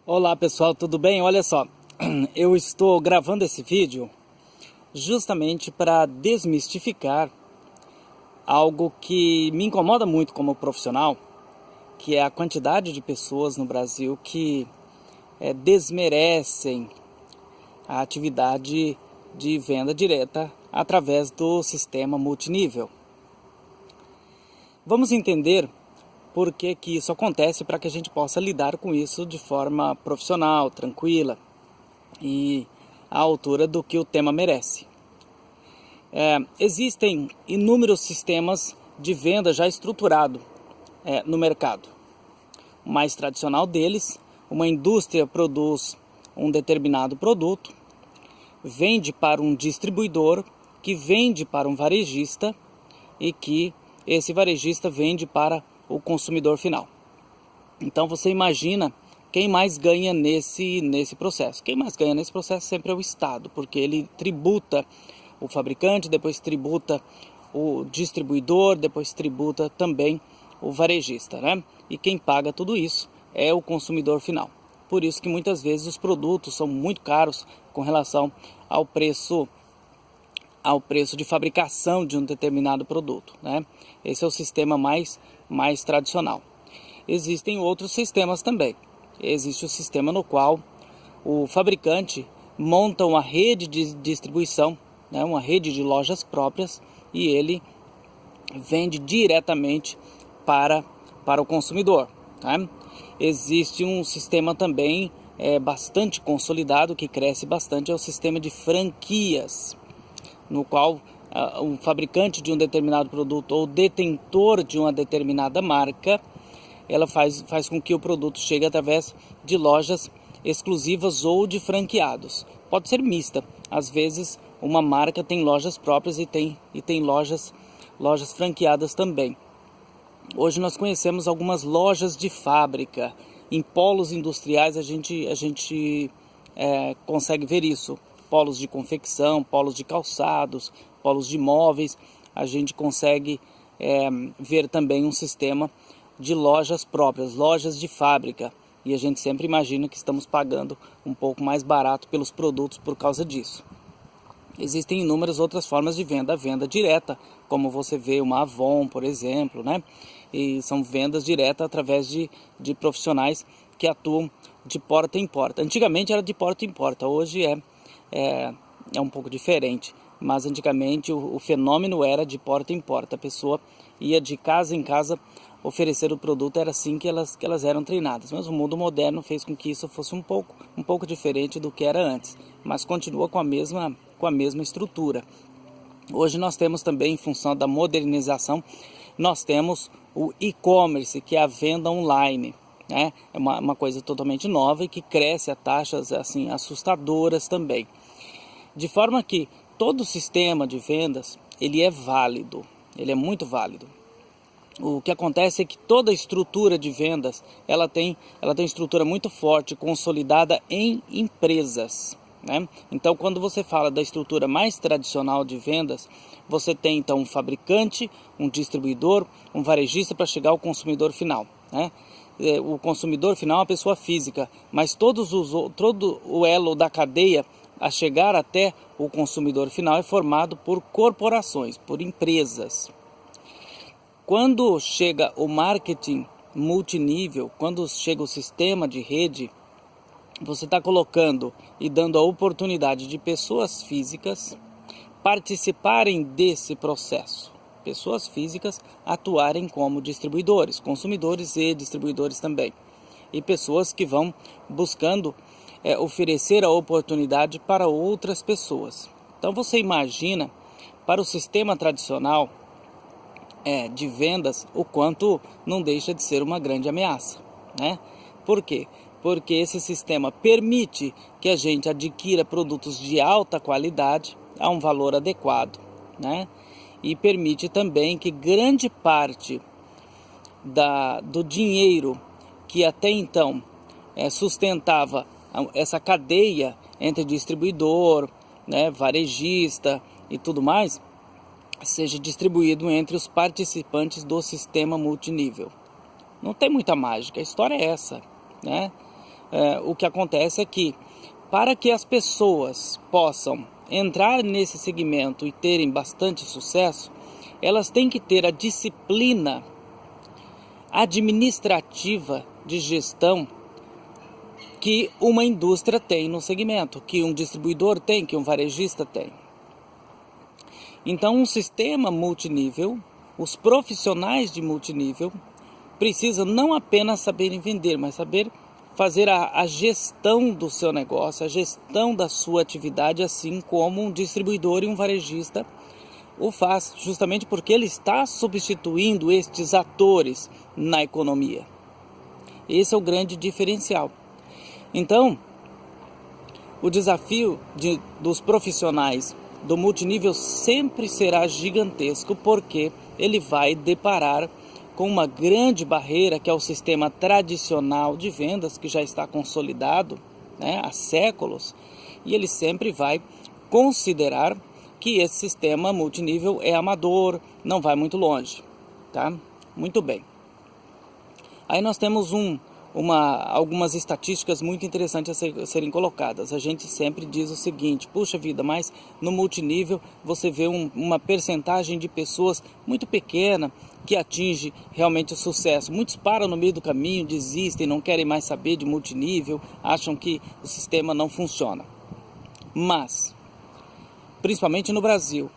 Olá pessoal, tudo bem? Olha só, eu estou gravando esse vídeo justamente para desmistificar algo que me incomoda muito como profissional, que é a quantidade de pessoas no Brasil que desmerecem a atividade de venda direta através do sistema multinível. Vamos entender por que isso acontece para que a gente possa lidar com isso de forma profissional, tranquila e à altura do que o tema merece. Existem inúmeros sistemas de venda já estruturado no mercado. O mais tradicional deles, uma indústria produz um determinado produto, vende para um distribuidor, que vende para um varejista e que esse varejista vende para o consumidor final. Então você imagina quem mais ganha nesse processo. Quem mais ganha nesse processo sempre é o Estado, porque ele tributa o fabricante, depois tributa o distribuidor, depois tributa também o varejista, né? E quem paga tudo isso é o consumidor final. Por isso que muitas vezes os produtos são muito caros com relação ao preço de fabricação de um determinado produto, né? Esse é o sistema mais tradicional. Existem outros sistemas também. Existe o sistema no qual o fabricante monta uma rede de distribuição, né? Uma rede de lojas próprias, e ele vende diretamente para o consumidor, tá? Existe um sistema também bastante consolidado, que cresce bastante, é o sistema de franquias, no qual o fabricante de um determinado produto ou detentor de uma determinada marca, ela faz com que o produto chegue através de lojas exclusivas ou de franqueados. Pode ser mista. Às vezes uma marca tem lojas próprias e tem lojas franqueadas também. Hoje nós conhecemos algumas lojas de fábrica. Em polos industriais a gente consegue ver isso. Polos de confecção, polos de calçados, polos de móveis. A gente consegue ver também um sistema de lojas próprias, lojas de fábrica. E a gente sempre imagina que estamos pagando um pouco mais barato pelos produtos por causa disso. Existem inúmeras outras formas de venda. A venda direta, como você vê uma Avon, por exemplo, né? E são vendas diretas através de profissionais que atuam de porta em porta. Antigamente era de porta em porta, hoje é um pouco diferente. Mas antigamente o fenômeno era de porta em porta. A pessoa ia de casa em casa oferecer o produto, era assim que elas eram treinadas. Mas o mundo moderno fez com que isso fosse um pouco diferente do que era antes. Mas continua com a mesma estrutura. Hoje nós temos também, em função da modernização, nós temos o e-commerce, que é a venda online, né? É uma coisa totalmente nova e que cresce a taxas assim assustadoras também. De forma que todo o sistema de vendas, ele é válido, ele é muito válido. O que acontece é que toda a estrutura de vendas, ela tem estrutura muito forte, consolidada em empresas, né? Então, quando você fala da estrutura mais tradicional de vendas, você tem então um fabricante, um distribuidor, um varejista para chegar ao consumidor final, né? O consumidor final é uma pessoa física, mas todo o elo da cadeia a chegar até o consumidor final é formado por corporações, por empresas. Quando chega o marketing multinível, quando chega o sistema de rede, você está colocando e dando a oportunidade de pessoas físicas participarem desse processo. Pessoas físicas atuarem como distribuidores, consumidores e distribuidores também. E pessoas que vão buscando oferecer a oportunidade para outras pessoas. Então você imagina, para o sistema tradicional de vendas, o quanto não deixa de ser uma grande ameaça, né? Por quê? Porque esse sistema permite que a gente adquira produtos de alta qualidade a um valor adequado, né? E permite também que grande parte do dinheiro que até então sustentava essa cadeia entre distribuidor, né, varejista e tudo mais, seja distribuído entre os participantes do sistema multinível. Não tem muita mágica, a história é essa, né? o que acontece é que, para que as pessoas possam entrar nesse segmento e terem bastante sucesso, elas têm que ter a disciplina administrativa de gestão que uma indústria tem no segmento, que um distribuidor tem, que um varejista tem. Então, um sistema multinível, os profissionais de multinível precisam não apenas saberem vender, mas saber fazer a gestão do seu negócio, a gestão da sua atividade, assim como um distribuidor e um varejista o faz, justamente porque ele está substituindo estes atores na economia. Esse é o grande diferencial. Então, o desafio dos profissionais do multinível sempre será gigantesco, porque ele vai deparar com uma grande barreira, que é o sistema tradicional de vendas, que já está consolidado, né, há séculos, e ele sempre vai considerar que esse sistema multinível é amador, não vai muito longe, tá? Muito bem. Aí nós temos algumas estatísticas muito interessantes a serem colocadas. A gente sempre diz o seguinte: puxa vida, mas no multinível você vê uma percentagem de pessoas muito pequena que atinge realmente o sucesso. Muitos param no meio do caminho, desistem, não querem mais saber de multinível, acham que o sistema não funciona. Mas, principalmente no Brasil,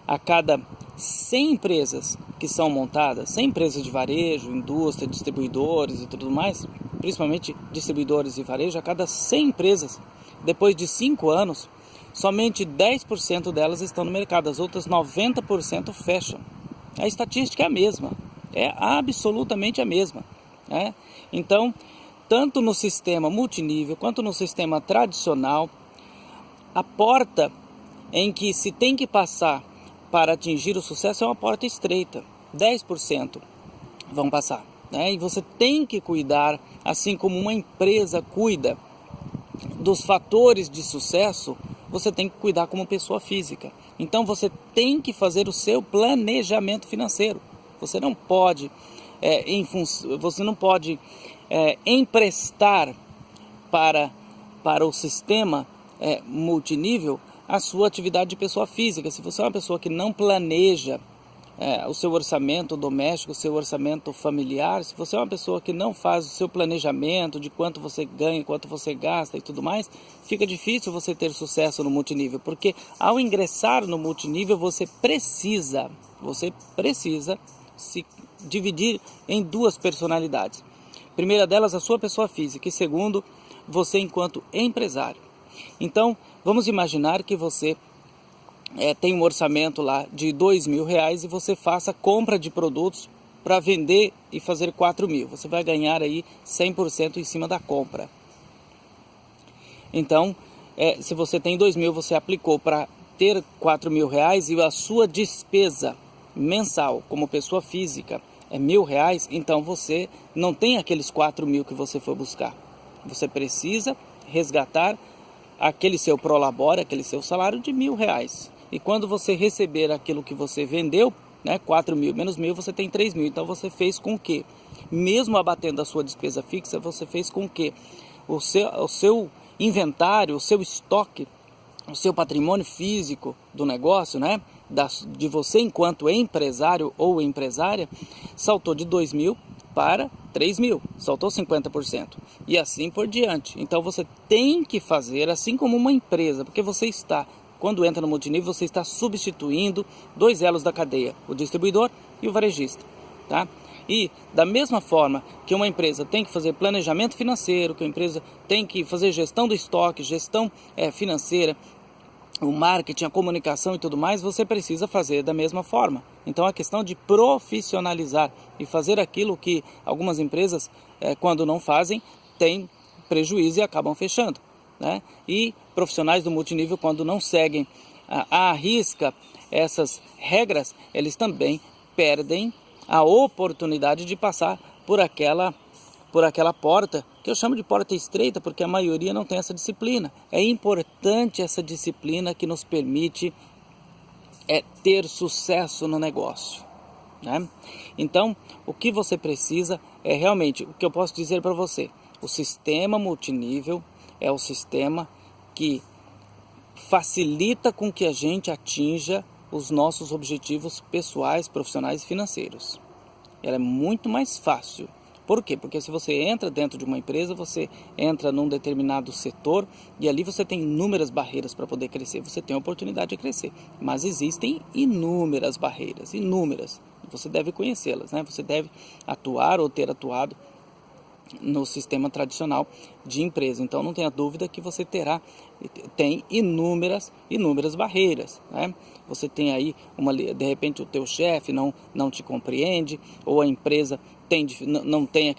a cada 100 empresas que são montadas, 100 empresas de varejo, indústria, distribuidores e tudo mais, principalmente distribuidores e varejo, a cada 100 empresas, depois de 5 anos, somente 10% delas estão no mercado, as outras 90% fecham. A estatística é a mesma, é absolutamente a mesma, né? Então, tanto no sistema multinível quanto no sistema tradicional, a porta em que se tem que passar para atingir o sucesso é uma porta estreita. 10% vão passar, né? E você tem que cuidar, assim como uma empresa cuida dos fatores de sucesso, você tem que cuidar como pessoa física. Então você tem que fazer o seu planejamento financeiro. Você não pode, emprestar para o sistema multinível a sua atividade de pessoa física. Se você é uma pessoa que não planeja o seu orçamento doméstico, o seu orçamento familiar, se você é uma pessoa que não faz o seu planejamento de quanto você ganha, quanto você gasta e tudo mais, fica difícil você ter sucesso no multinível, porque ao ingressar no multinível você precisa se dividir em duas personalidades. Primeira delas, a sua pessoa física, e segundo, você enquanto empresário. Então, vamos imaginar que você tem um orçamento lá de R$2.000 e você faça compra de produtos para vender e fazer 4.000. Você vai ganhar aí 100% em cima da compra. Então, se você tem 2.000, você aplicou para ter R$4.000 e a sua despesa mensal como pessoa física é R$1.000, então você não tem aqueles 4.000 que você foi buscar. Você precisa resgatar aquele seu prolabore, aquele seu salário de R$1.000. E quando você receber aquilo que você vendeu, né, 4.000 menos 1.000, você tem 3.000. Então você fez com que, mesmo abatendo a sua despesa fixa, você fez com que o seu inventário, o seu estoque, o seu patrimônio físico do negócio, né, de você enquanto empresário ou empresária, saltou de 2.000 para 3.000, saltou 50%, e assim por diante. Então você tem que fazer assim como uma empresa, porque quando entra no multinível, você está substituindo dois elos da cadeia, o distribuidor e o varejista, tá? E da mesma forma que uma empresa tem que fazer planejamento financeiro, que a empresa tem que fazer gestão do estoque, gestão financeira, o marketing, a comunicação e tudo mais, você precisa fazer da mesma forma. Então a questão de profissionalizar e fazer aquilo que algumas empresas, quando não fazem, têm prejuízo e acabam fechando, né? E profissionais do multinível, quando não seguem à risca essas regras, eles também perdem a oportunidade de passar por aquela porta, que eu chamo de porta estreita, porque a maioria não tem essa disciplina. É importante essa disciplina que nos permite ter sucesso no negócio, né? Então, o que você precisa é realmente, o que eu posso dizer para você, O sistema multinível é o sistema que facilita com que a gente atinja os nossos objetivos pessoais, profissionais e financeiros. Ela é muito mais fácil. Por quê? Porque se você entra dentro de uma empresa, você entra num determinado setor e ali você tem inúmeras barreiras para poder crescer. Você tem a oportunidade de crescer, mas existem inúmeras barreiras, inúmeras. Você deve conhecê-las, né? Você deve atuar ou ter atuado no sistema tradicional de empresa. Então não tenha dúvida que você tem inúmeras barreiras, né? Você tem aí de repente o teu chefe não te compreende, ou a empresa não tem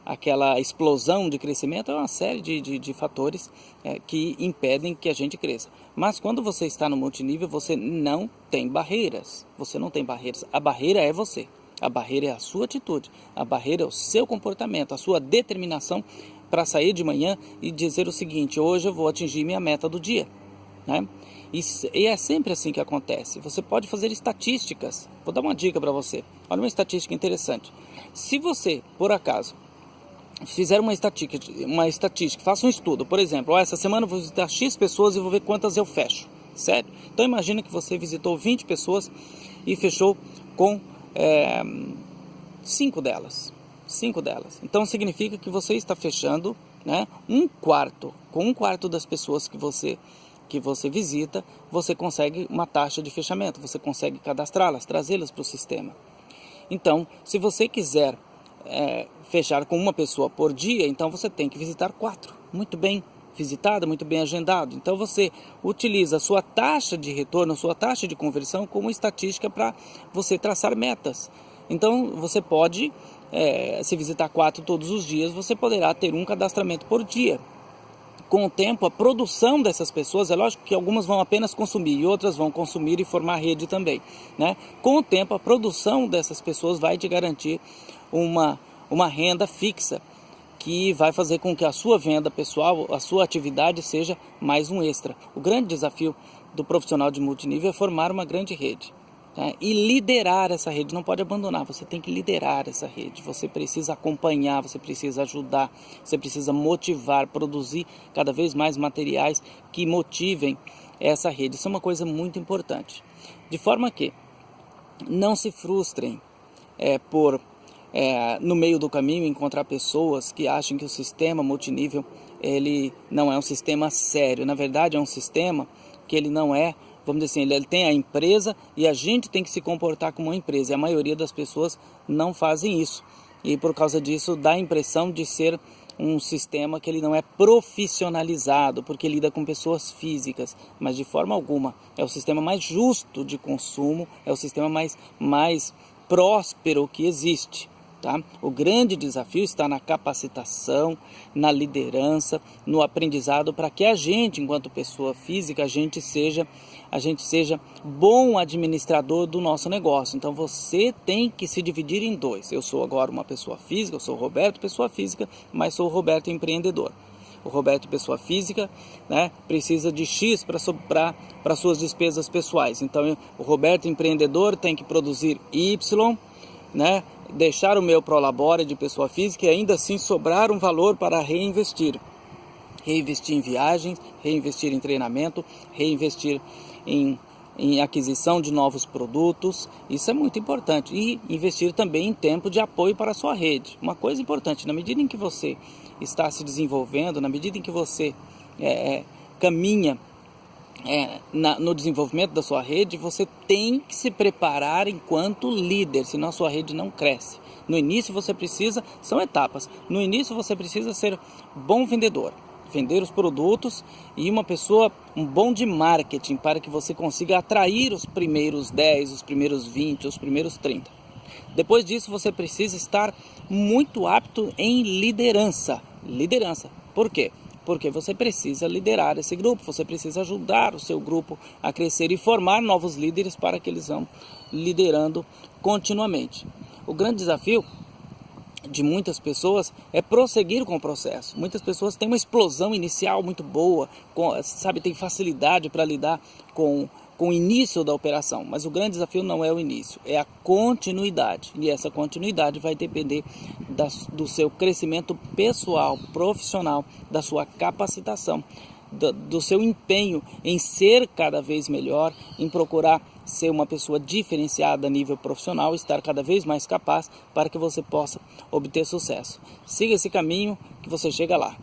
aquela explosão de crescimento. É uma série de fatores que impedem que a gente cresça. Mas quando você está no multinível, você não tem barreiras. Você não tem barreiras. A barreira é você. A barreira é a sua atitude, a barreira é o seu comportamento, a sua determinação para sair de manhã e dizer o seguinte: hoje eu vou atingir minha meta do dia, né? E é sempre assim que acontece. Você pode fazer estatísticas. Vou dar uma dica para você. Olha uma estatística interessante. Se você, por acaso, fizer uma estatística, faça um estudo, por exemplo, essa semana eu vou visitar X pessoas e vou ver quantas eu fecho, certo? Então imagina que você visitou 20 pessoas e fechou com 5 delas. Então significa que você está fechando, né, com um quarto das pessoas que você visita, você consegue uma taxa de fechamento, você consegue cadastrá-las, trazê-las para o sistema. Então, se você quiser fechar com uma pessoa por dia, então você tem que visitar 4, muito bem visitada, muito bem agendado. Então você utiliza a sua taxa de retorno, a sua taxa de conversão como estatística para você traçar metas. Então você pode, se visitar 4 todos os dias, você poderá ter um cadastramento por dia. Com o tempo, a produção dessas pessoas, é lógico que algumas vão apenas consumir e outras vão consumir e formar rede também, né? Com o tempo, a produção dessas pessoas vai te garantir uma renda fixa, que vai fazer com que a sua venda pessoal, a sua atividade seja mais um extra. O grande desafio do profissional de multinível é formar uma grande rede, né? E liderar essa rede. Não pode abandonar, você tem que liderar essa rede. Você precisa acompanhar, você precisa ajudar, você precisa motivar, produzir cada vez mais materiais que motivem essa rede. Isso é uma coisa muito importante. De forma que não se frustrem por no meio do caminho encontrar pessoas que acham que o sistema multinível ele não é um sistema sério. Na verdade é um sistema que ele não é, vamos dizer assim, ele tem a empresa e a gente tem que se comportar como uma empresa, e a maioria das pessoas não fazem isso, e por causa disso dá a impressão de ser um sistema que ele não é profissionalizado, porque lida com pessoas físicas, mas de forma alguma é o sistema mais justo de consumo, é o sistema mais próspero que existe. Tá? O grande desafio está na capacitação, na liderança, no aprendizado, para que a gente, enquanto pessoa física, a gente seja bom administrador do nosso negócio. Então você tem que se dividir em 2. Eu sou agora uma pessoa física, eu sou o Roberto, pessoa física, mas sou o Roberto empreendedor. O Roberto, pessoa física, né, precisa de X para suas despesas pessoais. Então o Roberto empreendedor tem que produzir Y, né, deixar o meu prolabore de pessoa física e ainda assim sobrar um valor para reinvestir. Reinvestir em viagens, reinvestir em treinamento, reinvestir em aquisição de novos produtos. Isso é muito importante. E investir também em tempo de apoio para a sua rede. Uma coisa importante, na medida em que você está se desenvolvendo, na medida em que você caminha no desenvolvimento da sua rede, você tem que se preparar enquanto líder, senão a sua rede não cresce. No início são etapas, no início você precisa ser bom vendedor, vender os produtos e um bom de marketing para que você consiga atrair os primeiros 10, os primeiros 20, os primeiros 30. Depois disso você precisa estar muito apto em liderança. Por quê? Porque você precisa liderar esse grupo, você precisa ajudar o seu grupo a crescer e formar novos líderes para que eles vão liderando continuamente. O grande desafio de muitas pessoas é prosseguir com o processo. Muitas pessoas têm uma explosão inicial muito boa, tem facilidade para lidar com com o início da operação, mas o grande desafio não é o início, é a continuidade. E essa continuidade vai depender do seu crescimento pessoal, profissional, da sua capacitação, do seu empenho em ser cada vez melhor, em procurar ser uma pessoa diferenciada a nível profissional, estar cada vez mais capaz para que você possa obter sucesso. Siga esse caminho que você chega lá.